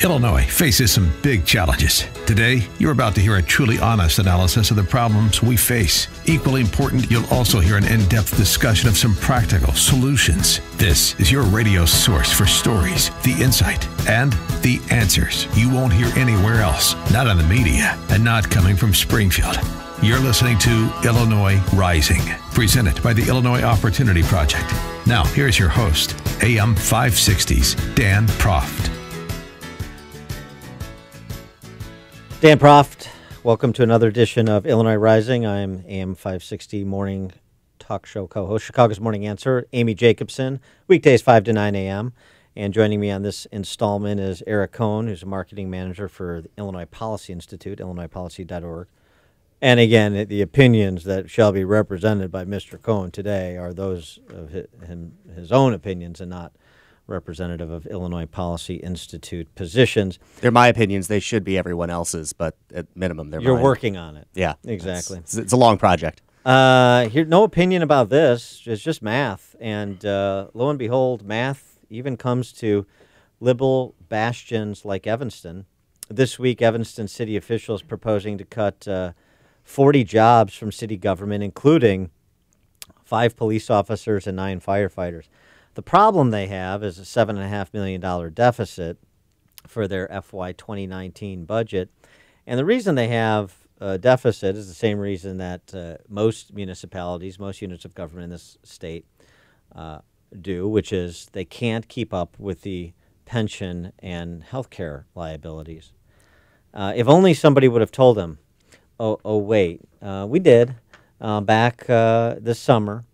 Illinois faces some big challenges. Today, you're about to hear a truly honest analysis of the problems we face. Equally important, you'll also hear an in-depth discussion of some practical solutions. This is your radio source for stories, the insight, and the answers you won't hear anywhere else, not in the media, and not coming from Springfield. You're listening to Illinois Rising, presented by the Illinois Opportunity Project. Now, here's your host, AM 560's Dan Proft. Dan Proft, welcome to another edition of Illinois Rising. I'm AM 560 morning talk show co-host, Chicago's Morning Answer, Amy Jacobson, weekdays 5 to 9 a.m. And joining me on this installment is Eric Cohn, who's a marketing manager for the Illinois Policy Institute, illinoispolicy.org. And again, the opinions that shall be represented by Mr. Cohn today are those of his own opinions and not representative of Illinois Policy Institute positions. They're my opinions. They should be everyone else's, but at minimum, they're You're mine. working on it. Yeah. Exactly. It's a long project. Here, no opinion about this. It's just math. And lo and behold, math even comes to liberal bastions like Evanston. This week, Evanston city officials proposing to cut 40 jobs from city government, including 5 police officers and 9 firefighters. The problem they have is a $7.5 million deficit for their FY 2019 budget. And the reason they have a deficit is the same reason that most municipalities, most units of government in this state do, which is they can't keep up with the pension and health care liabilities. If only somebody would have told them, wait, we did back this summer.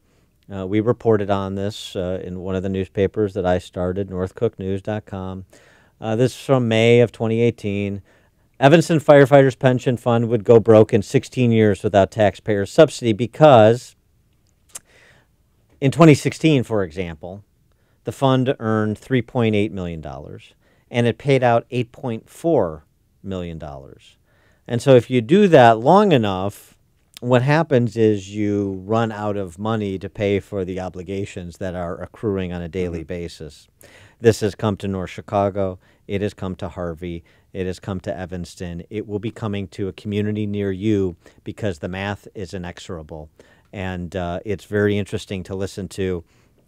We reported on this in one of the newspapers that I started, northcooknews.com. This is from May of 2018. Evanston Firefighters Pension Fund would go broke in 16 years without taxpayer subsidy because in 2016, for example, the fund earned $3.8 million and it paid out $8.4 million. And so if you do that long enough, what happens is you run out of money to pay for the obligations that are accruing on a daily basis. This has come to North Chicago. It has come to Harvey. It has come to Evanston. It will be coming to a community near you because the math is inexorable. And it's very interesting to listen to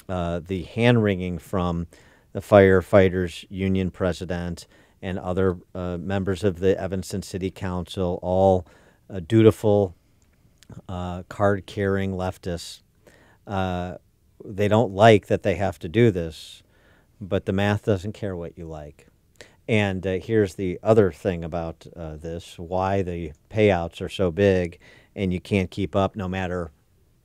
the hand-wringing from the firefighters union president and other members of the Evanston City Council, all dutiful, card-carrying leftists. They don't like that they have to do this, but the math doesn't care what you like. And here's the other thing about this, why the payouts are so big and you can't keep up no matter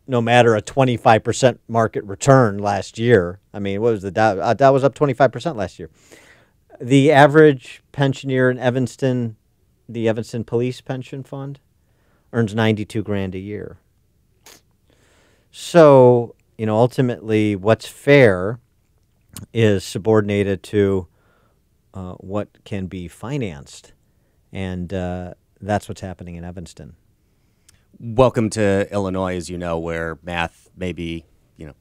a 25% market return last year. I mean, what was the Dow? Dow was up 25% last year. The average pensioner in Evanston, the Evanston Police Pension Fund, earns $92,000 a year. So, ultimately what's fair is subordinated to what can be financed. And that's what's happening in Evanston. Welcome to Illinois, as you know, where math may be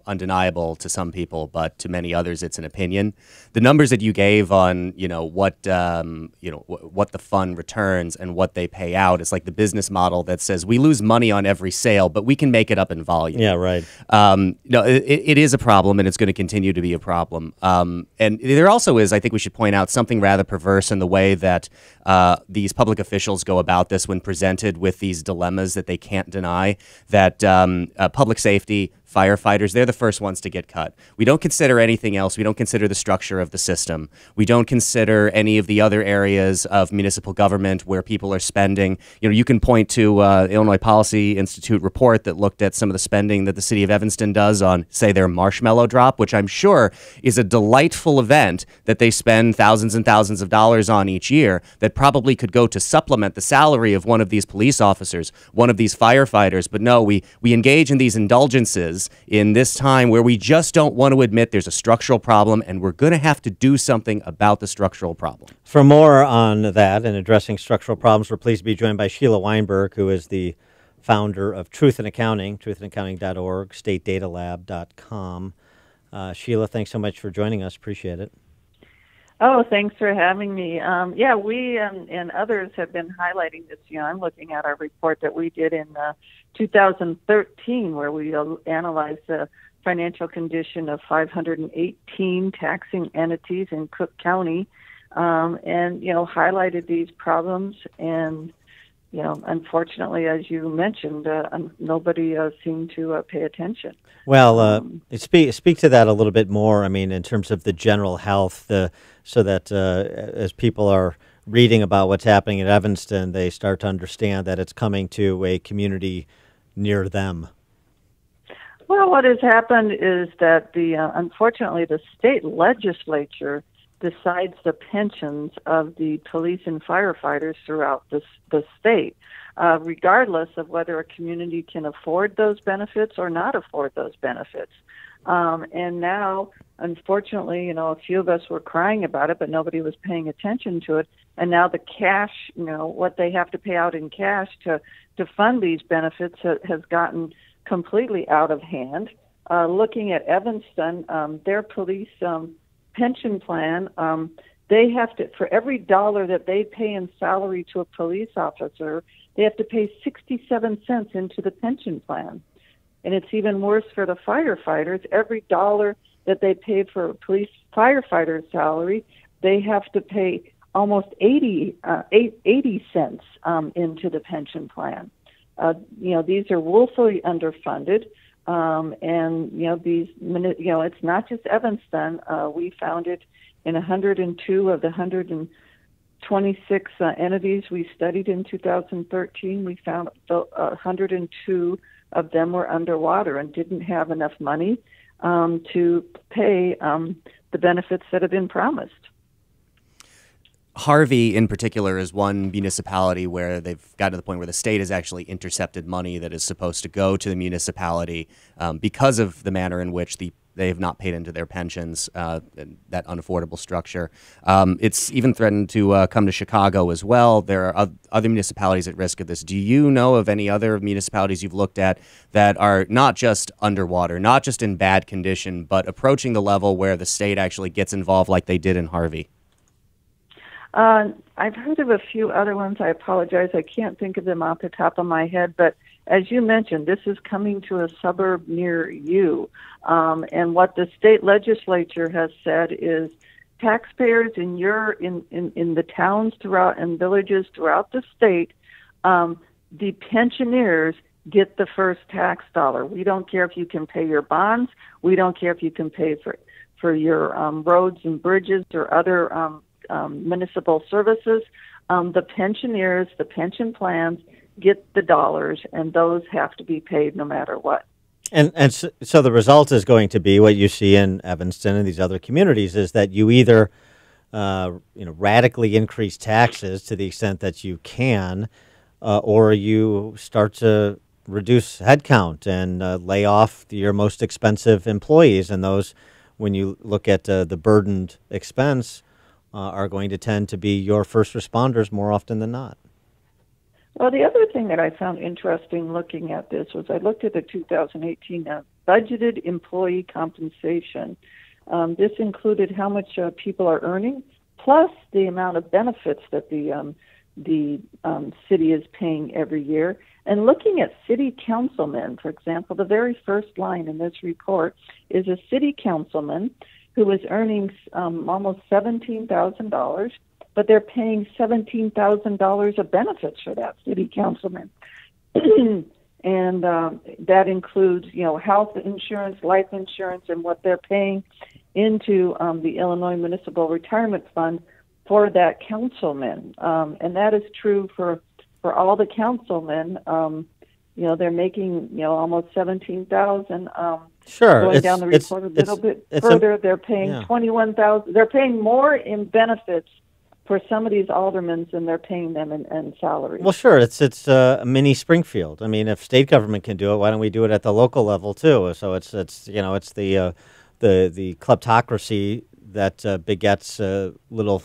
undeniable to some people, but to many others, it's an opinion. The numbers that you gave on, what the fund returns and what they pay out, it's like the business model that says we lose money on every sale, but we can make it up in volume. Yeah, right. It is a problem, and it's going to continue to be a problem. And there also is, I think we should point out, something rather perverse in the way that these public officials go about this when presented with these dilemmas that they can't deny, that public safety, firefighters, they're the first ones to get cut. We don't consider anything else. We don't consider the structure of the system. We don't consider any of the other areas of municipal government where people are spending. You can point to Illinois Policy Institute report that looked at some of the spending that the city of Evanston does on, say, their marshmallow drop, which I'm sure is a delightful event that they spend thousands and thousands of dollars on each year that probably could go to supplement the salary of one of these police officers, one of these firefighters. But no, we engage in these indulgences in this time where we just don't want to admit there's a structural problem, and we're going to have to do something about the structural problem. For more on that and addressing structural problems, we're pleased to be joined by Sheila Weinberg, who is the founder of Truth in Accounting, truthinaccounting.org, statedatalab.com. Sheila, thanks so much for joining us. Appreciate it. Oh, thanks for having me. Yeah, we and others have been highlighting this. I'm looking at our report that we did in 2013, where we analyzed the financial condition of 518 taxing entities in Cook County, and highlighted these problems. And unfortunately, as you mentioned, nobody seemed to pay attention. Well, speak to that a little bit more. I mean, in terms of the general health, so that as people are reading about what's happening in Evanston, they start to understand that it's coming to a community near them. Well, what has happened is that unfortunately the state legislature decides the pensions of the police and firefighters throughout the state, regardless of whether a community can afford those benefits or not afford those benefits. And now, unfortunately, a few of us were crying about it, but nobody was paying attention to it. And now the cash, what they have to pay out in cash to fund these benefits has gotten completely out of hand. Looking at Evanston, their police pension plan, they have to, for every dollar that they pay in salary to a police officer, they have to pay 67 cents into the pension plan. And it's even worse for the firefighters. Every dollar that they pay for a police firefighter salary, they have to pay almost 80 cents into the pension plan. These are woefully underfunded. It's not just Evanston. We found it in 102 of the 126 entities we studied in 2013. We found 102 of them were underwater and didn't have enough money to pay the benefits that have been promised. Harvey, in particular, is one municipality where they've gotten to the point where the state has actually intercepted money that is supposed to go to the municipality because of the manner in which they have not paid into their pensions, that unaffordable structure. It's even threatened to come to Chicago as well. There are other municipalities at risk of this. Do you know of any other municipalities you've looked at that are not just underwater, not just in bad condition, but approaching the level where the state actually gets involved like they did in Harvey? I've heard of a few other ones. I apologize. I can't think of them off the top of my head. But as you mentioned, this is coming to a suburb near you. And what the state legislature has said is taxpayers in the towns throughout and villages throughout the state, the pensioners get the first tax dollar. We don't care if you can pay your bonds. We don't care if you can pay for your roads and bridges or other municipal services. The pensioners, the pension plans get the dollars, and those have to be paid no matter what. And so the result is going to be what you see in Evanston and these other communities is that you either radically increase taxes to the extent that you can, or you start to reduce headcount and lay off your most expensive employees, and those, when you look at the burdened expense, are going to tend to be your first responders more often than not. Well, the other thing that I found interesting looking at this was I looked at the 2018 budgeted employee compensation. This included how much people are earning, plus the amount of benefits that the city is paying every year. And looking at city councilmen, for example, the very first line in this report is a city councilman who was earning almost $17,000, but they're paying $17,000 of benefits for that city councilman. And that includes, health insurance, life insurance, and what they're paying into the Illinois Municipal Retirement Fund for that councilman. And that is true for all the councilmen. They're making, almost $17,000. Sure. Going down the report a little bit further, they're paying $21,000. They're paying more in benefits for some of these aldermen than they're paying them in salaries. Well, sure. It's a mini Springfield. I mean, if state government can do it, why don't we do it at the local level too? So it's the kleptocracy that begets little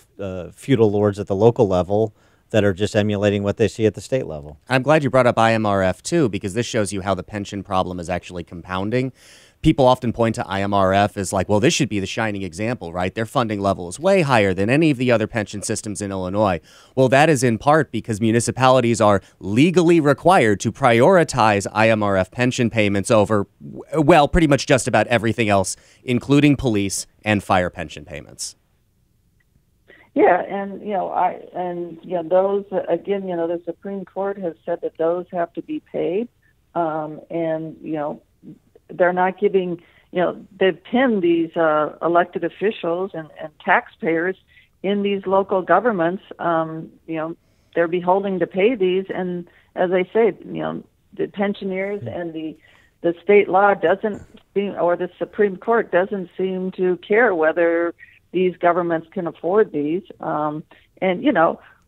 feudal lords at the local level that are just emulating what they see at the state level. I'm glad you brought up IMRF too, because this shows you how the pension problem is actually compounding. people often point to IMRF as like, well, this should be the shining example, right? Their funding level is way higher than any of the other pension systems in Illinois. Well, that is in part because municipalities are legally required to prioritize IMRF pension payments over, well, pretty much just about everything else, including police and fire pension payments. Yeah, and those again, the Supreme Court has said that those have to be paid, and they're not giving. They've pinned these elected officials and taxpayers in these local governments. They're beholden to pay these, and as I say, the pensioners and the state law doesn't seem, or the Supreme Court doesn't seem to care whether these governments can afford these.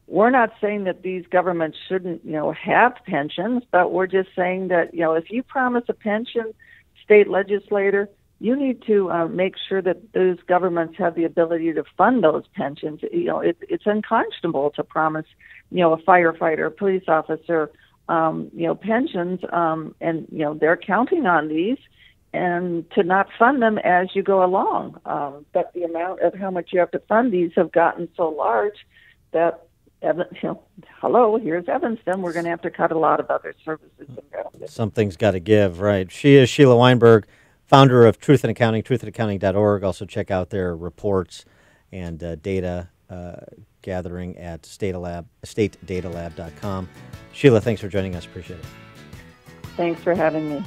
We're not saying that these governments shouldn't, have pensions, but we're just saying that, if you promise a pension, state legislator, you need to make sure that those governments have the ability to fund those pensions. It's unconscionable to promise, a firefighter, a police officer, pensions, and they're counting on these, and to not fund them as you go along. But the amount of how much you have to fund these have gotten so large that, hello, here's Evanston. We're going to have to cut a lot of other services and benefits. Something's got to give, right? She is Sheila Weinberg, founder of Truth in Accounting, truthinaccounting.org. Also check out their reports and data gathering at statedatalab.com. Sheila, thanks for joining us. Appreciate it. Thanks for having me.